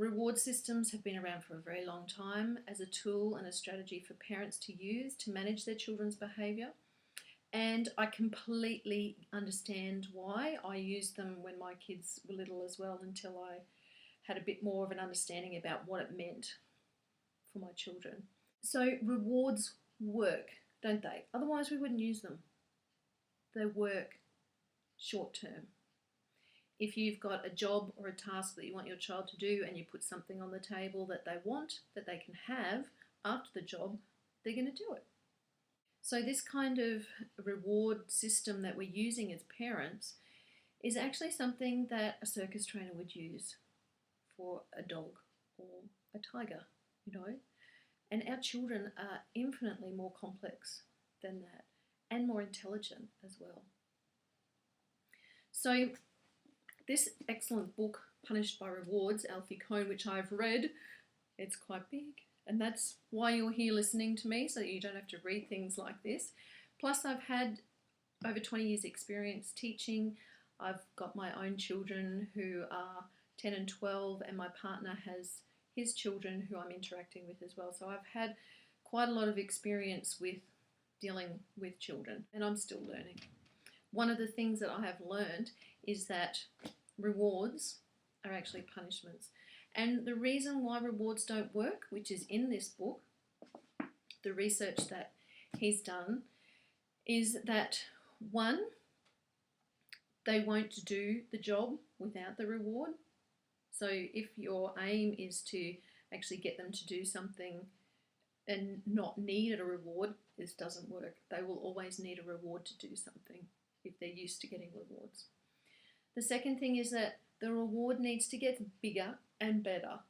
Reward systems have been around for a very long time as a tool and a strategy for parents to use to manage their children's behaviour. And I completely understand why. I used them when my kids were little as well, until I had a bit more of an understanding about what it meant for my children. So rewards work, don't they? Otherwise we wouldn't use them. They work short term. If you've got a job or a task that you want your child to do and you put something on the table that they want, that they can have after the job, they're going to do it. So this kind of reward system that we're using as parents is actually something that a circus trainer would use for a dog or a tiger, you know. And our children are infinitely more complex than that, and more intelligent as well. So this excellent book, Punished by Rewards, Alfie Kohn, which I've read, it's quite big. And that's why you're here listening to me, so that you don't have to read things like this. Plus, I've had over 20 years experience teaching. I've got my own children who are 10 and 12, and my partner has his children who I'm interacting with as well. So I've had quite a lot of experience with dealing with children, and I'm still learning. One of the things that I have learned is that rewards are actually punishments. And the reason why rewards don't work, which is in this book, the research that he's done, is that one, they won't do the job without the reward. So if your aim is to actually get them to do something and not need a reward, this doesn't work. They will always need a reward to do something if they're used to getting rewards. The second thing is that the reward needs to get bigger and better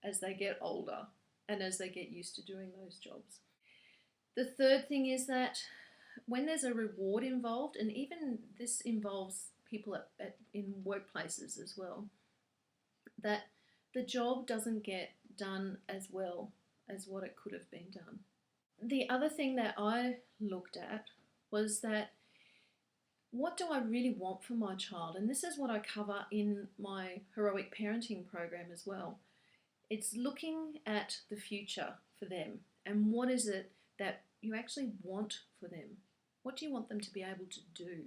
as they get older and as they get used to doing those jobs. The third thing is that when there's a reward involved, and even this involves people in workplaces as well, that the job doesn't get done as well as what it could have been done. The other thing that I looked at was that, what do I really want for my child? And this is what I cover in my Heroic Parenting program as well. It's looking at the future for them, and what is it that you actually want for them? What do you want them to be able to do?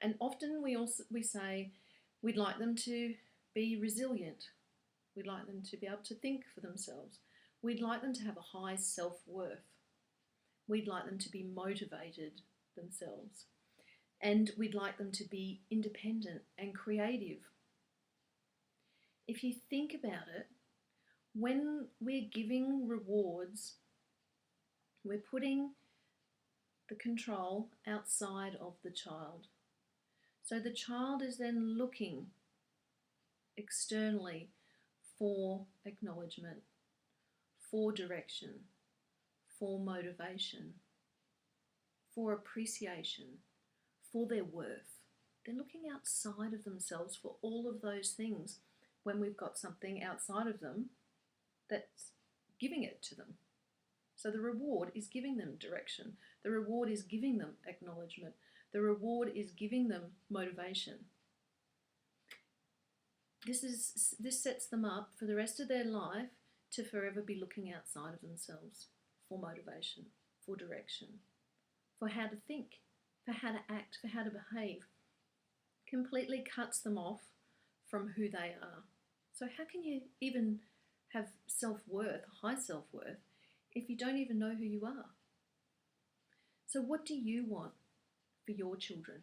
And often we say we'd like them to be resilient. We'd like them to be able to think for themselves. We'd like them to have a high self-worth. We'd like them to be motivated themselves. And we'd like them to be independent and creative. If you think about it, when we're giving rewards, we're putting the control outside of the child. So the child is then looking externally for acknowledgement, for direction, for motivation, for appreciation, for their worth. They're looking outside of themselves for all of those things when we've got something outside of them that's giving it to them. So the reward is giving them direction. The reward is giving them acknowledgement. The reward is giving them motivation. This sets them up for the rest of their life to forever be looking outside of themselves for motivation, for direction, for how to think, for how to act, for how to behave. Completely cuts them off from who they are. So how can you even have self-worth, high self-worth, if you don't even know who you are? So what do you want for your children?